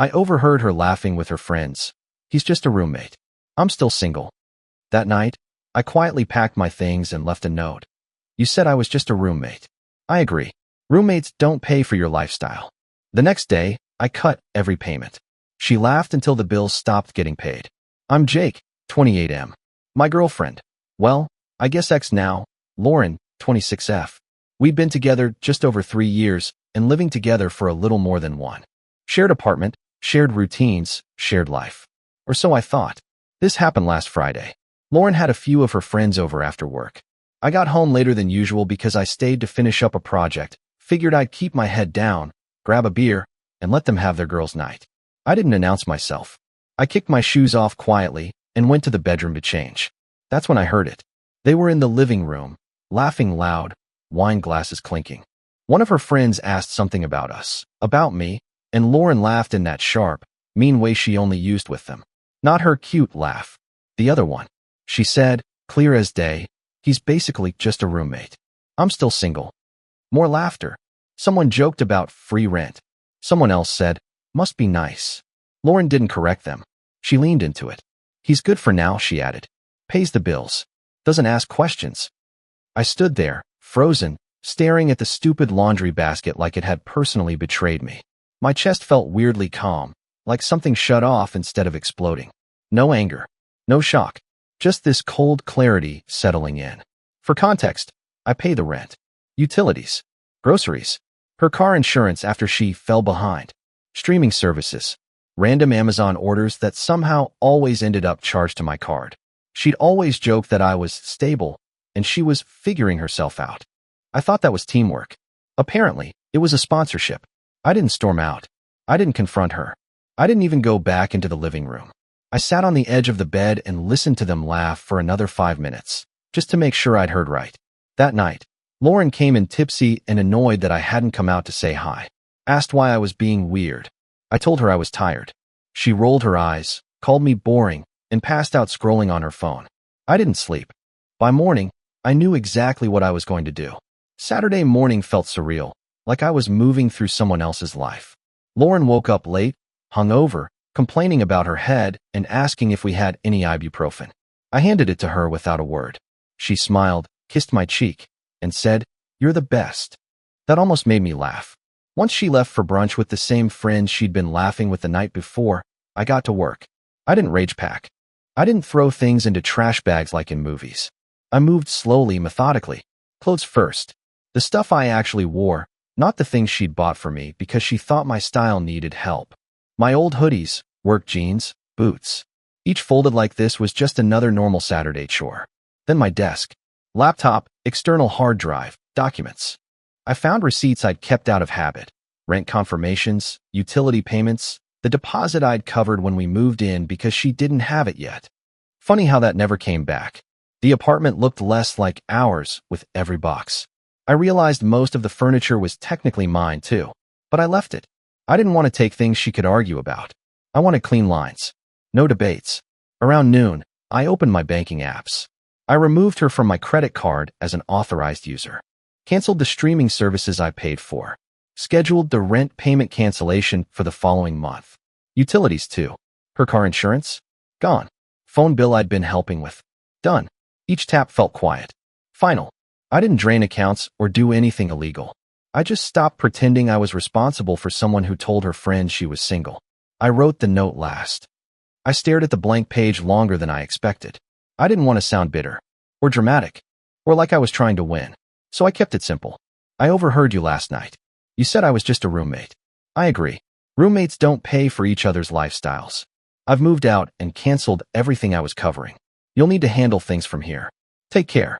I overheard her laughing with her friends. He's just a roommate. I'm still single. That night, I quietly packed my things and left a note. You said I was just a roommate. I agree. Roommates don't pay for your lifestyle. The next day, I cut every payment. She laughed until the bills stopped getting paid. I'm Jake, 28M. My girlfriend. Well, I guess ex now, Lauren, 26F. We'd been together just over 3 years and living together for a little more than one. Shared apartment, shared routines, shared life. Or so I thought. This happened last Friday. Lauren had a few of her friends over after work. I got home later than usual because I stayed to finish up a project, figured I'd keep my head down, grab a beer, and let them have their girls' night. I didn't announce myself. I kicked my shoes off quietly and went to the bedroom to change. That's when I heard it. They were in the living room, laughing loud, wine glasses clinking. One of her friends asked something about us, about me, and Lauren laughed in that sharp, mean way she only used with them. Not her cute laugh. The other one. She said, clear as day, he's basically just a roommate. I'm still single. More laughter. Someone joked about free rent. Someone else said, must be nice. Lauren didn't correct them. She leaned into it. He's good for now, she added. Pays the bills. Doesn't ask questions. I stood there, frozen, staring at the stupid laundry basket like it had personally betrayed me. My chest felt weirdly calm, like something shut off instead of exploding. No anger. No shock. Just this cold clarity settling in. For context, I pay the rent, utilities, groceries, her car insurance after she fell behind, streaming services, random Amazon orders that somehow always ended up charged to my card. She'd always joke that I was stable and she was figuring herself out. I thought that was teamwork. Apparently, it was a sponsorship. I didn't storm out. I didn't confront her. I didn't even go back into the living room. I sat on the edge of the bed and listened to them laugh for another 5 minutes, just to make sure I'd heard right. That night, Lauren came in tipsy and annoyed that I hadn't come out to say hi. Asked why I was being weird. I told her I was tired. She rolled her eyes, called me boring, and passed out scrolling on her phone. I didn't sleep. By morning, I knew exactly what I was going to do. Saturday morning felt surreal, like I was moving through someone else's life. Lauren woke up late, hungover, complaining about her head and asking if we had any ibuprofen. I handed it to her without a word. She smiled, kissed my cheek, and said, "You're the best." That almost made me laugh. Once she left for brunch with the same friend she'd been laughing with the night before, I got to work. I didn't rage pack. I didn't throw things into trash bags like in movies. I moved slowly, methodically. Clothes first. The stuff I actually wore, not the things she'd bought for me because she thought my style needed help. My old hoodies, work jeans, boots. Each folded like this was just another normal Saturday chore. Then my desk. Laptop, external hard drive, documents. I found receipts I'd kept out of habit. Rent confirmations, utility payments, the deposit I'd covered when we moved in because she didn't have it yet. Funny how that never came back. The apartment looked less like ours with every box. I realized most of the furniture was technically mine too, but I left it. I didn't want to take things she could argue about. I wanted clean lines. No debates. Around noon, I opened my banking apps. I removed her from my credit card as an authorized user. Canceled the streaming services I paid for. Scheduled the rent payment cancellation for the following month. Utilities too. Her car insurance? Gone. Phone bill I'd been helping with? Done. Each tap felt quiet. Final. I didn't drain accounts or do anything illegal. I just stopped pretending I was responsible for someone who told her friend she was single. I wrote the note last. I stared at the blank page longer than I expected. I didn't want to sound bitter, or dramatic, or like I was trying to win. So I kept it simple. I overheard you last night. You said I was just a roommate. I agree. Roommates don't pay for each other's lifestyles. I've moved out and canceled everything I was covering. You'll need to handle things from here. Take care.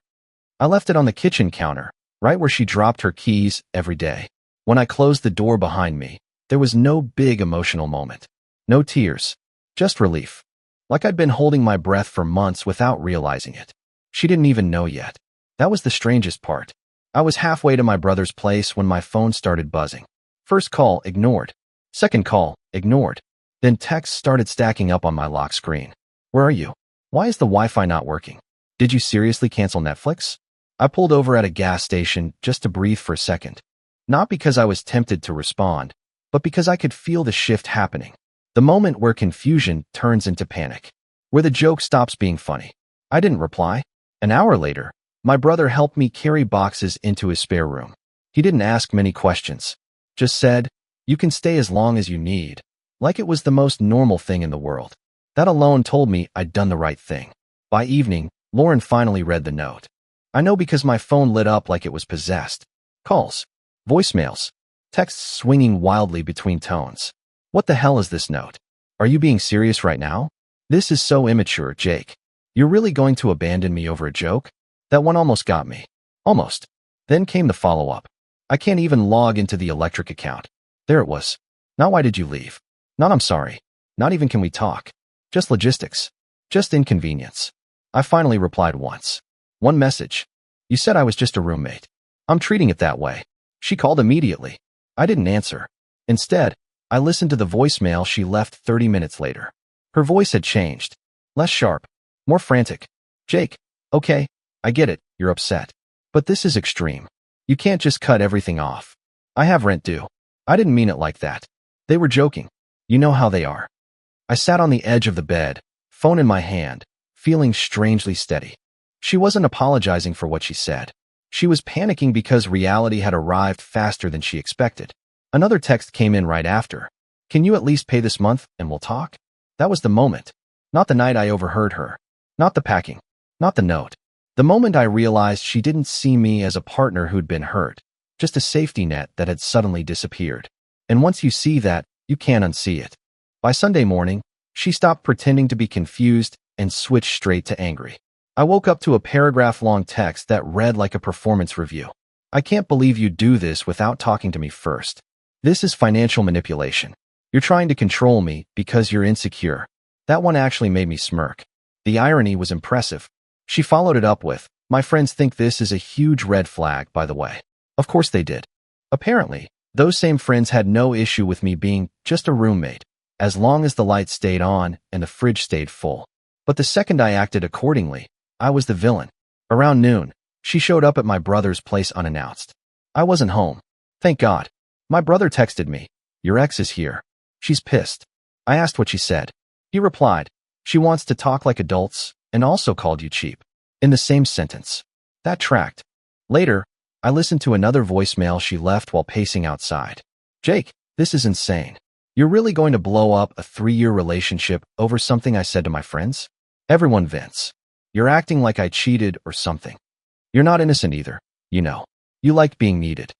I left it on the kitchen counter, right where she dropped her keys every day. When I closed the door behind me, there was no big emotional moment. No tears. Just relief. Like I'd been holding my breath for months without realizing it. She didn't even know yet. That was the strangest part. I was halfway to my brother's place when my phone started buzzing. First call, ignored. Second call, ignored. Then texts started stacking up on my lock screen. Where are you? Why is the Wi-Fi not working? Did you seriously cancel Netflix? I pulled over at a gas station just to breathe for a second. Not because I was tempted to respond, but because I could feel the shift happening. The moment where confusion turns into panic. Where the joke stops being funny. I didn't reply. An hour later, my brother helped me carry boxes into his spare room. He didn't ask many questions. Just said, "You can stay as long as you need." Like it was the most normal thing in the world. That alone told me I'd done the right thing. By evening, Lauren finally read the note. I know because my phone lit up like it was possessed. Calls, voicemails, texts swinging wildly between tones. What the hell is this note? Are you being serious right now? This is so immature, Jake. You're really going to abandon me over a joke? That one almost got me. Almost. Then came the follow-up. I can't even log into the electric account. There it was. Not why did you leave? Not I'm sorry. Not even can we talk. Just logistics. Just inconvenience. I finally replied once. One message. You said I was just a roommate. I'm treating it that way. She called immediately. I didn't answer. Instead, I listened to the voicemail she left 30 minutes later. Her voice had changed. Less sharp. More frantic. Jake, okay, I get it, you're upset. But this is extreme. You can't just cut everything off. I have rent due. I didn't mean it like that. They were joking. You know how they are. I sat on the edge of the bed, phone in my hand, feeling strangely steady. She wasn't apologizing for what she said. She was panicking because reality had arrived faster than she expected. Another text came in right after. Can you at least pay this month and we'll talk? That was the moment. Not the night I overheard her. Not the packing. Not the note. The moment I realized she didn't see me as a partner who'd been hurt. Just a safety net that had suddenly disappeared. And once you see that, you can't unsee it. By Sunday morning, she stopped pretending to be confused and switched straight to angry. I woke up to a paragraph-long text that read like a performance review. I can't believe you do this without talking to me first. This is financial manipulation. You're trying to control me because you're insecure. That one actually made me smirk. The irony was impressive. She followed it up with, my friends think this is a huge red flag, by the way. Of course they did. Apparently, those same friends had no issue with me being just a roommate, as long as the lights stayed on and the fridge stayed full. But the second I acted accordingly, I was the villain. Around noon, she showed up at my brother's place unannounced. I wasn't home. Thank God. My brother texted me, your ex is here. She's pissed. I asked what she said. He replied, she wants to talk like adults and also called you cheap. In the same sentence. That tracked. Later, I listened to another voicemail she left while pacing outside. Jake, this is insane. You're really going to blow up a 3-year relationship over something I said to my friends? Everyone vents. You're acting like I cheated or something. You're not innocent either, you know. You like being needed.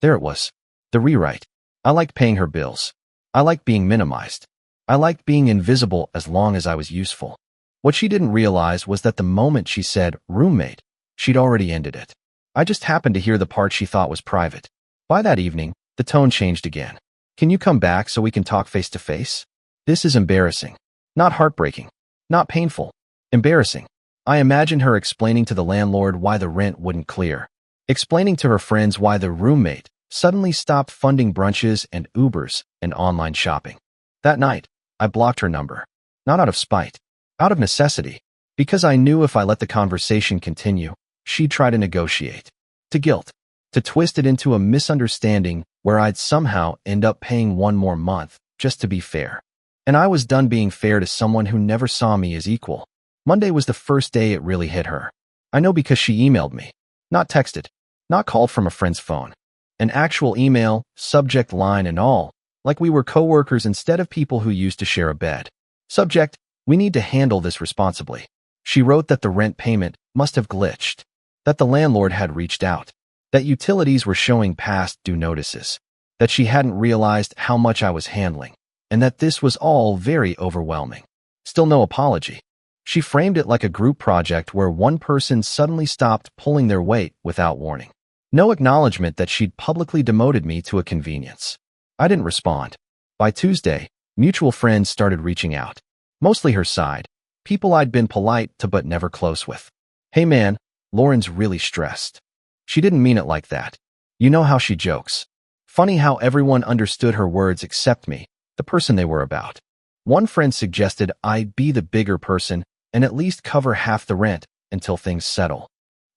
There it was. The rewrite. I liked paying her bills. I liked being minimized. I liked being invisible as long as I was useful. What she didn't realize was that the moment she said roommate, she'd already ended it. I just happened to hear the part she thought was private. By that evening, the tone changed again. Can you come back so we can talk face to face? This is embarrassing. Not heartbreaking. Not painful. Embarrassing. I imagined her explaining to the landlord why the rent wouldn't clear. Explaining to her friends why the roommate suddenly stopped funding brunches and Ubers and online shopping. That night, I blocked her number. Not out of spite. Out of necessity. Because I knew if I let the conversation continue, she'd try to negotiate. To guilt. To twist it into a misunderstanding where I'd somehow end up paying one more month, just to be fair. And I was done being fair to someone who never saw me as equal. Monday was the first day it really hit her. I know because she emailed me. Not texted. Not called from a friend's phone. An actual email, subject line and all, like we were coworkers instead of people who used to share a bed. Subject, we need to handle this responsibly. She wrote that the rent payment must have glitched. That the landlord had reached out. That utilities were showing past due notices. That she hadn't realized how much I was handling. And that this was all very overwhelming. Still no apology. She framed it like a group project where one person suddenly stopped pulling their weight without warning. No acknowledgement that she'd publicly demoted me to a convenience. I didn't respond. By Tuesday, mutual friends started reaching out. Mostly her side. People I'd been polite to but never close with. Hey man, Lauren's really stressed. She didn't mean it like that. You know how she jokes. Funny how everyone understood her words except me, the person they were about. One friend suggested I be the bigger person and at least cover half the rent until things settle.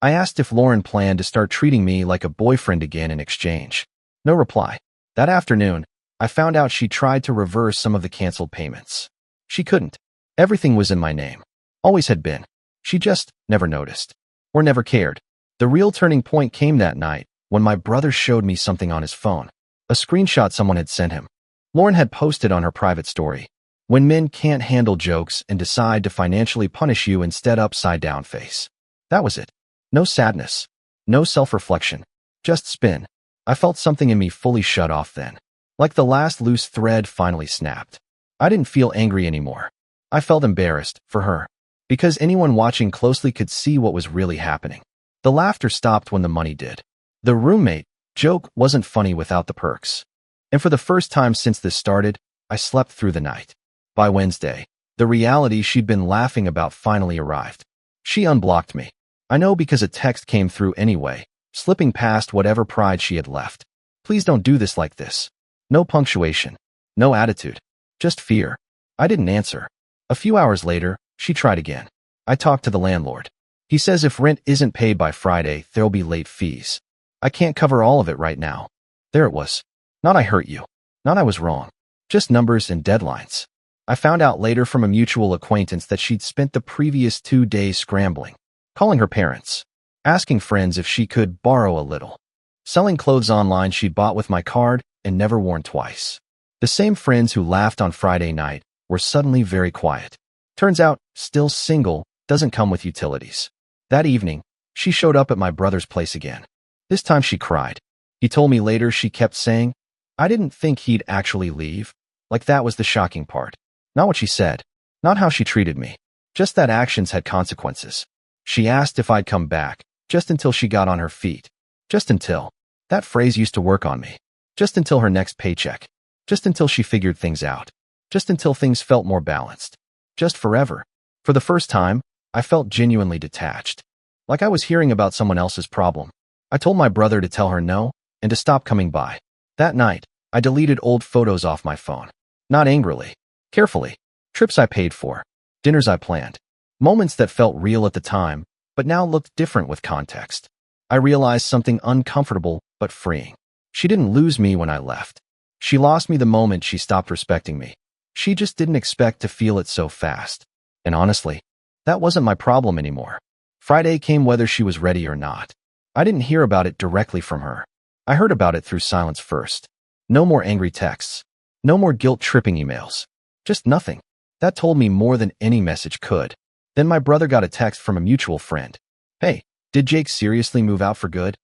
I asked if Lauren planned to start treating me like a boyfriend again in exchange. No reply. That afternoon, I found out she tried to reverse some of the canceled payments. She couldn't. Everything was in my name. Always had been. She just never noticed. Or never cared. The real turning point came that night when my brother showed me something on his phone. A screenshot someone had sent him. Lauren had posted on her private story. When men can't handle jokes and decide to financially punish you instead, upside down face. That was it. No sadness. No self-reflection. Just spin. I felt something in me fully shut off then. Like the last loose thread finally snapped. I didn't feel angry anymore. I felt embarrassed for her. Because anyone watching closely could see what was really happening. The laughter stopped when the money did. The roommate joke wasn't funny without the perks. And for the first time since this started, I slept through the night. By Wednesday, the reality she'd been laughing about finally arrived. She unblocked me. I know because a text came through anyway, slipping past whatever pride she had left. Please don't do this like this. No punctuation. No attitude. Just fear. I didn't answer. A few hours later, she tried again. I talked to the landlord. He says if rent isn't paid by Friday, there'll be late fees. I can't cover all of it right now. There it was. Not I hurt you. Not I was wrong. Just numbers and deadlines. I found out later from a mutual acquaintance that she'd spent the previous 2 days scrambling, calling her parents, asking friends if she could borrow a little, selling clothes online she'd bought with my card and never worn twice. The same friends who laughed on Friday night were suddenly very quiet. Turns out, still single doesn't come with utilities. That evening, she showed up at my brother's place again. This time she cried. He told me later she kept saying, I didn't think he'd actually leave. Like that was the shocking part. Not what she said. Not how she treated me. Just that actions had consequences. She asked if I'd come back, just until she got on her feet. Just until. That phrase used to work on me. Just until her next paycheck. Just until she figured things out. Just until things felt more balanced. Just forever. For the first time, I felt genuinely detached. Like I was hearing about someone else's problem. I told my brother to tell her no, and to stop coming by. That night, I deleted old photos off my phone. Not angrily. Carefully. Trips I paid for. Dinners I planned. Moments that felt real at the time, but now looked different with context. I realized something uncomfortable but freeing. She didn't lose me when I left. She lost me the moment she stopped respecting me. She just didn't expect to feel it so fast. And honestly, that wasn't my problem anymore. Friday came whether she was ready or not. I didn't hear about it directly from her. I heard about it through silence first. No more angry texts. No more guilt-tripping emails. Just nothing. That told me more than any message could. Then my brother got a text from a mutual friend. Hey, did Jake seriously move out for good?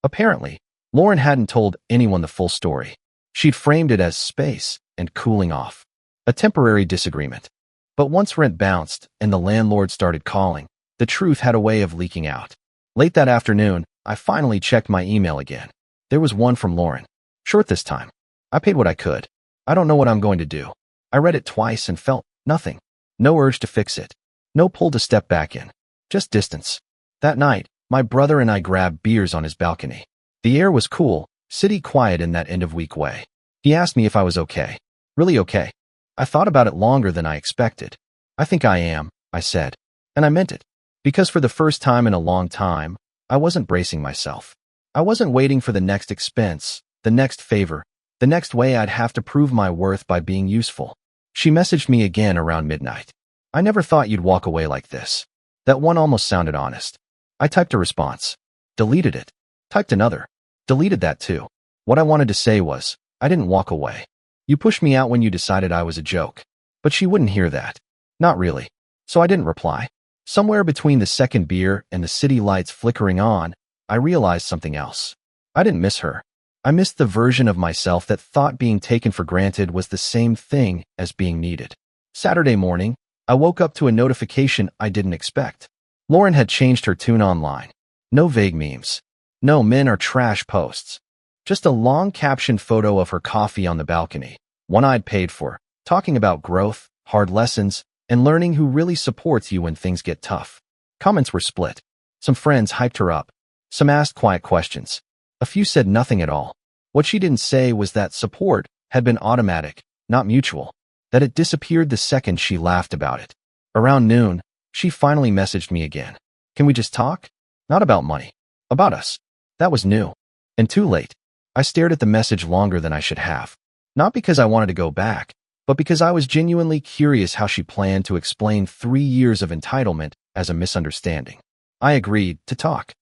Apparently, Lauren hadn't told anyone the full story. She'd framed it as space and cooling off. A temporary disagreement. But once rent bounced and the landlord started calling, the truth had a way of leaking out. Late that afternoon, I finally checked my email again. There was one from Lauren. Short this time. I paid what I could. I don't know what I'm going to do. I read it twice and felt nothing. No urge to fix it. No pull to step back in. Just distance. That night, my brother and I grabbed beers on his balcony. The air was cool, city quiet in that end-of-week way. He asked me if I was okay. Really okay. I thought about it longer than I expected. I think I am, I said. And I meant it. Because for the first time in a long time, I wasn't bracing myself. I wasn't waiting for the next expense, the next favor, the next way I'd have to prove my worth by being useful. She messaged me again around midnight. I never thought you'd walk away like this. That one almost sounded honest. I typed a response. Deleted it. Typed another. Deleted that too. What I wanted to say was, I didn't walk away. You pushed me out when you decided I was a joke. But she wouldn't hear that. Not really. So I didn't reply. Somewhere between the second beer and the city lights flickering on, I realized something else. I didn't miss her. I missed the version of myself that thought being taken for granted was the same thing as being needed. Saturday morning, I woke up to a notification I didn't expect. Lauren had changed her tune online. No vague memes. No men or trash posts. Just a long captioned photo of her coffee on the balcony, one I'd paid for, talking about growth, hard lessons, and learning who really supports you when things get tough. Comments were split. Some friends hyped her up. Some asked quiet questions. A few said nothing at all. What she didn't say was that support had been automatic, not mutual, that it disappeared the second she laughed about it. Around noon, she finally messaged me again. Can we just talk? Not about money. About us. That was new. And too late. I stared at the message longer than I should have. Not because I wanted to go back, but because I was genuinely curious how she planned to explain 3 years of entitlement as a misunderstanding. I agreed to talk.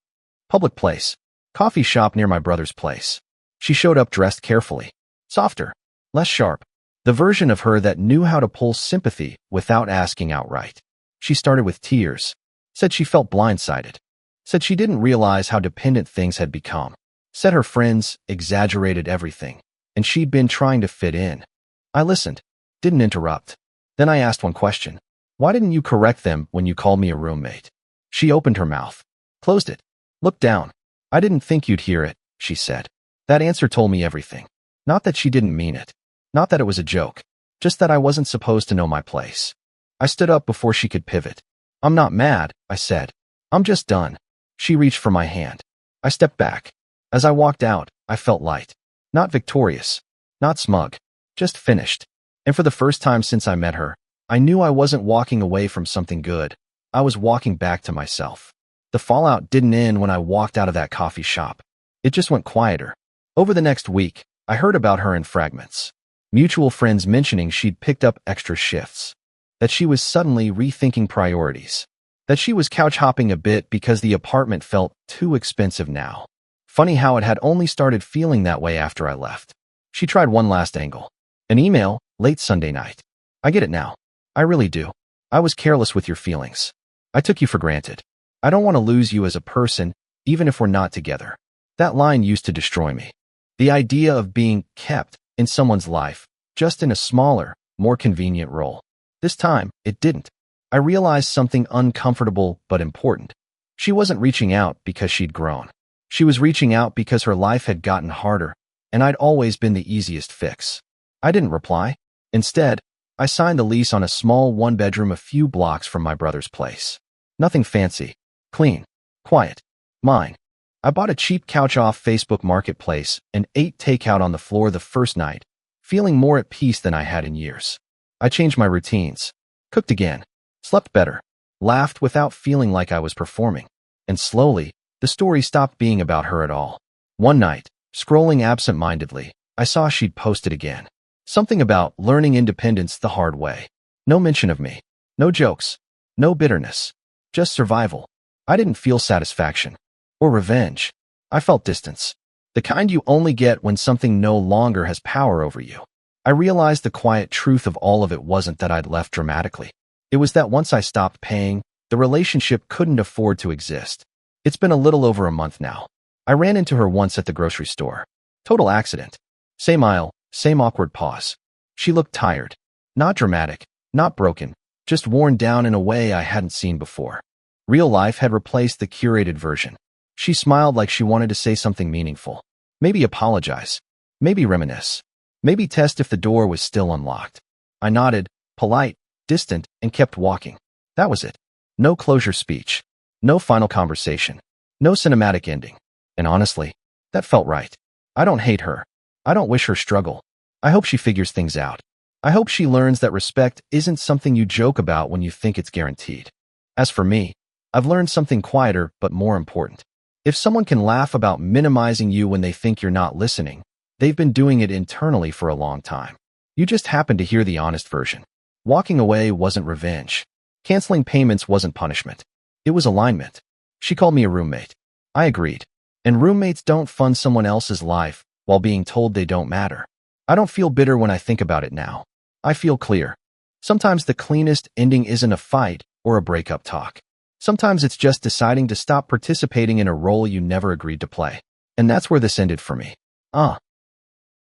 Public place. Coffee shop near my brother's place. She showed up dressed carefully. Softer. Less sharp. The version of her that knew how to pull sympathy without asking outright. She started with tears. Said she felt blindsided. Said she didn't realize how dependent things had become. Said her friends exaggerated everything, and she'd been trying to fit in. I listened. Didn't interrupt. Then I asked one question. Why didn't you correct them when you called me a roommate? She opened her mouth. Closed it. Looked down. I didn't think you'd hear it, she said. That answer told me everything. Not that she didn't mean it. Not that it was a joke. Just that I wasn't supposed to know my place. I stood up before she could pivot. I'm not mad, I said. I'm just done. She reached for my hand. I stepped back. As I walked out, I felt light. Not victorious. Not smug. Just finished. And for the first time since I met her, I knew I wasn't walking away from something good. I was walking back to myself. The fallout didn't end when I walked out of that coffee shop. It just went quieter. Over the next week, I heard about her in fragments. Mutual friends mentioning she'd picked up extra shifts. That she was suddenly rethinking priorities. That she was couch hopping a bit because the apartment felt too expensive now. Funny how it had only started feeling that way after I left. She tried one last angle. An email, late Sunday night. I get it now. I really do. I was careless with your feelings. I took you for granted. I don't want to lose you as a person, even if we're not together. That line used to destroy me. The idea of being kept in someone's life, just in a smaller, more convenient role. This time, it didn't. I realized something uncomfortable but important. She wasn't reaching out because she'd grown. She was reaching out because her life had gotten harder, and I'd always been the easiest fix. I didn't reply. Instead, I signed the lease on a small one-bedroom a few blocks from my brother's place. Nothing fancy. Clean. Quiet. Mine. I bought a cheap couch off Facebook Marketplace and ate takeout on the floor the first night, feeling more at peace than I had in years. I changed my routines. Cooked again. Slept better. Laughed without feeling like I was performing. And slowly, the story stopped being about her at all. One night, scrolling absent-mindedly, I saw she'd posted again. Something about learning independence the hard way. No mention of me. No jokes. No bitterness. Just survival. I didn't feel satisfaction. Or revenge. I felt distance. The kind you only get when something no longer has power over you. I realized the quiet truth of all of it wasn't that I'd left dramatically. It was that once I stopped paying, the relationship couldn't afford to exist. It's been a little over a month now. I ran into her once at the grocery store. Total accident. Same aisle, same awkward pause. She looked tired. Not dramatic, not broken, just worn down in a way I hadn't seen before. Real life had replaced the curated version. She smiled like she wanted to say something meaningful. Maybe apologize. Maybe reminisce. Maybe test if the door was still unlocked. I nodded, polite, distant, and kept walking. That was it. No closure speech. No final conversation. No cinematic ending. And honestly, that felt right. I don't hate her. I don't wish her struggle. I hope she figures things out. I hope she learns that respect isn't something you joke about when you think it's guaranteed. As for me, I've learned something quieter but more important. If someone can laugh about minimizing you when they think you're not listening, they've been doing it internally for a long time. You just happened to hear the honest version. Walking away wasn't revenge. Canceling payments wasn't punishment. It was alignment. She called me a roommate. I agreed. And roommates don't fund someone else's life while being told they don't matter. I don't feel bitter when I think about it now. I feel clear. Sometimes the cleanest ending isn't a fight or a breakup talk. Sometimes it's just deciding to stop participating in a role you never agreed to play. And that's where this ended for me.